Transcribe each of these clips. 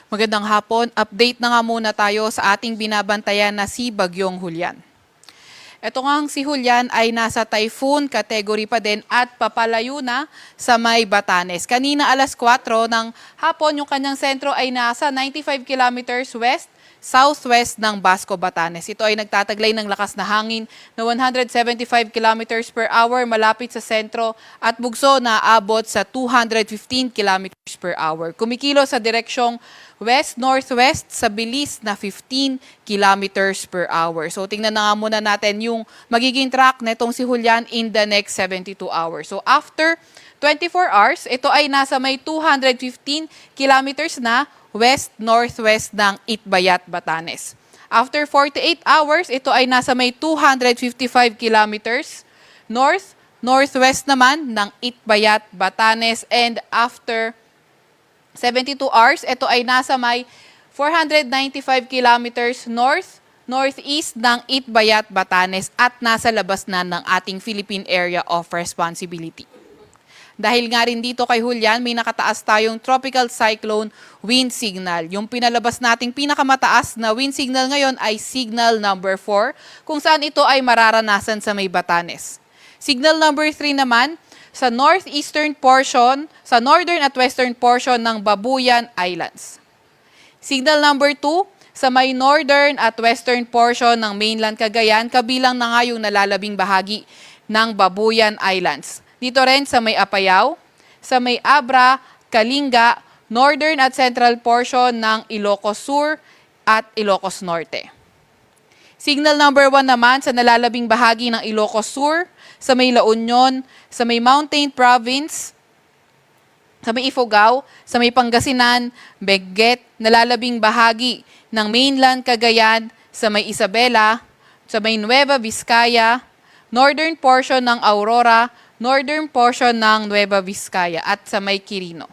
Magandang hapon. Update na nga muna tayo sa ating binabantayan na si Bagyong Julian. Ito ngang si Julian ay nasa typhoon category pa din at papalayo na sa may Batanes. Kanina alas 4 ng hapon, yung kanyang sentro ay nasa 95 kilometers west southwest ng Basco, Batanes. Ito ay nagtataglay ng lakas na hangin na 175 kilometers per hour malapit sa sentro at bugso na aabot sa 215 kilometers per hour. Kumikilo sa direksyong west-northwest sa bilis na 15 kilometers per hour. So tingnan na nga muna natin yung magiging track netong si Julian in the next 72 hours. So after 24 hours, ito ay nasa may 215 kilometers na west-northwest ng Itbayat, Batanes. After 48 hours, ito ay nasa may 255 kilometers north-northwest naman ng Itbayat, Batanes. And after 72 hours, ito ay nasa may 495 kilometers northeast ng Itbayat, Batanes at nasa labas na ng ating Philippine Area of Responsibility. Dahil nga rin dito kay Julian, may nakataas tayong tropical cyclone wind signal. Yung pinalabas nating pinakamataas na wind signal ngayon ay signal number 4, kung saan ito ay mararanasan sa may Batanes. Signal number 3 naman, sa northeastern portion, sa northern at western portion ng Babuyan Islands. Signal number 2, sa may northern at western portion ng mainland Cagayan, kabilang na nga yung nalalabing bahagi ng Babuyan Islands. Dito rin sa may Apayao, sa may Abra, Kalinga, northern at central portion ng Ilocos Sur at Ilocos Norte. Signal number 1 naman sa nalalabing bahagi ng Ilocos Sur, sa may La Union, sa may Mountain Province, sa may Ifugao, sa may Pangasinan, Benguet, nalalabing bahagi ng mainland Cagayan, sa may Isabela, sa may Nueva Vizcaya, northern portion ng Aurora, northern portion ng Nueva Vizcaya at sa may Quirino.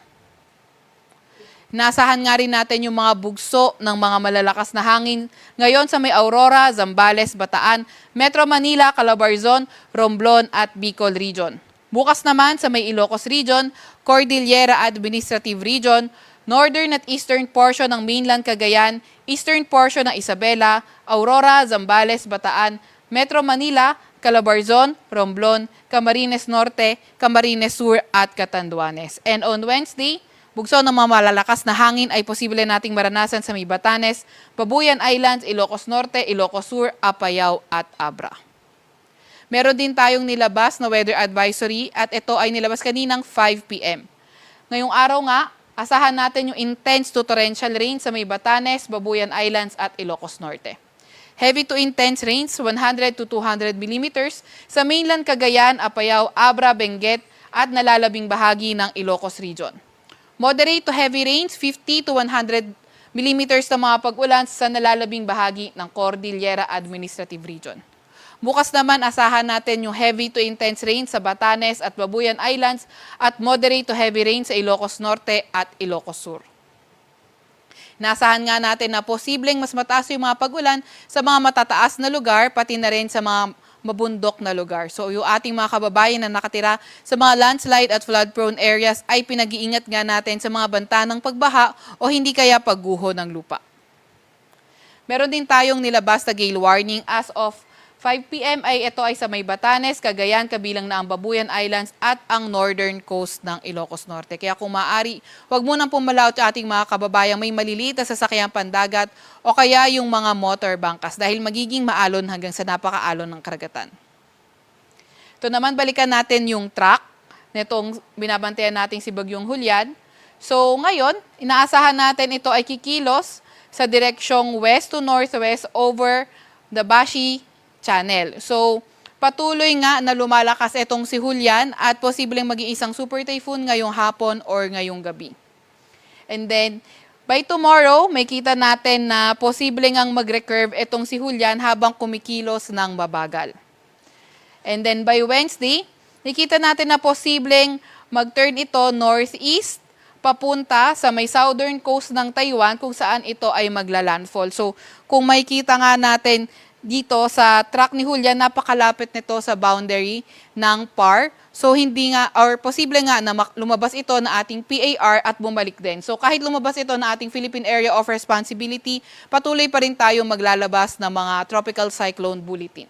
Nasahan nga rin natin yung mga bugso ng mga malalakas na hangin ngayon sa may Aurora, Zambales, Bataan, Metro Manila, Calabarzon, Romblon at Bicol Region. Bukas naman sa may Ilocos Region, Cordillera Administrative Region, northern at eastern portion ng mainland Cagayan, eastern portion ng Isabela, Aurora, Zambales, Bataan, Metro Manila, Calabarzon, Romblon, Camarines Norte, Camarines Sur at Catanduanes. And on Wednesday, bugso ng mga malalakas na hangin ay posible nating maranasan sa may Batanes, Babuyan Islands, Ilocos Norte, Ilocos Sur, Apayao at Abra. Meron din tayong nilabas na weather advisory at ito ay nilabas kaninang 5 p.m. Ngayong araw nga, asahan natin yung intense to torrential rain sa may Batanes, Babuyan Islands at Ilocos Norte. Heavy to intense rains, 100 to 200 millimeters sa mainland Cagayan, Apayao, Abra, Benguet at nalalabing bahagi ng Ilocos Region. Moderate to heavy rains, 50 to 100 millimeters na mga pag-ulan sa nalalabing bahagi ng Cordillera Administrative Region. Bukas naman, asahan natin yung heavy to intense rain sa Batanes at Babuyan Islands at moderate to heavy rain sa Ilocos Norte at Ilocos Sur. Nasahan nga natin na posibleng mas mataas yung mga pag-ulan sa mga matataas na lugar, pati na rin sa mga mabundok na lugar. So yung ating mga kababayan na nakatira sa mga landslide at flood-prone areas ay pinag-iingat nga natin sa mga banta ng pagbaha o hindi kaya pagguho ng lupa. Meron din tayong nilabas na gale warning as of 5 p.m. ay ito ay sa may Batanes, Cagayan, kabilang na ang Babuyan Islands at ang northern coast ng Ilocos Norte. Kaya kung maaari, huwag munang pumalaot sa ating mga kababayang may maliliit na sasakyang pandagat o kaya yung mga motor bangkas dahil magiging maalon hanggang sa napakaalon ng karagatan. Ito naman, balikan natin yung track nitong binabantayan natin si Bagyong Julian. So ngayon, inaasahan natin ito ay kikilos sa direksyong west to northwest over the Bashi Channel. So, patuloy nga na lumalakas itong si Julian at posibleng mag-iisang super typhoon ngayong hapon or ngayong gabi. And then, by tomorrow, may kita natin na posibleng ang mag-recurve itong si Julian habang kumikilos ng mabagal. And then, by Wednesday, nakita natin na posibleng mag-turn ito northeast papunta sa may southern coast ng Taiwan kung saan ito ay magla-landfall. So, kung may kita nga natin dito sa track ni Julian, napakalapit nito sa boundary ng PAR. So hindi nga, or posible nga na lumabas ito na ating PAR at bumalik din. So kahit lumabas ito na ating Philippine Area of Responsibility, patuloy pa rin tayo maglalabas ng mga tropical cyclone bulletin.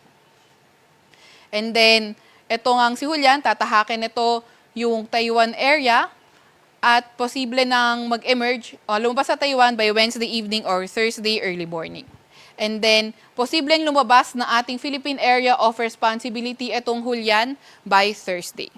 And then, ito ngang si Julian, tatahakin ito yung Taiwan area at posible nang mag-emerge, lumabas sa Taiwan by Wednesday evening or Thursday early morning. And then, posibleng lumabas na ating Philippine Area of Responsibility itong Julian by Thursday.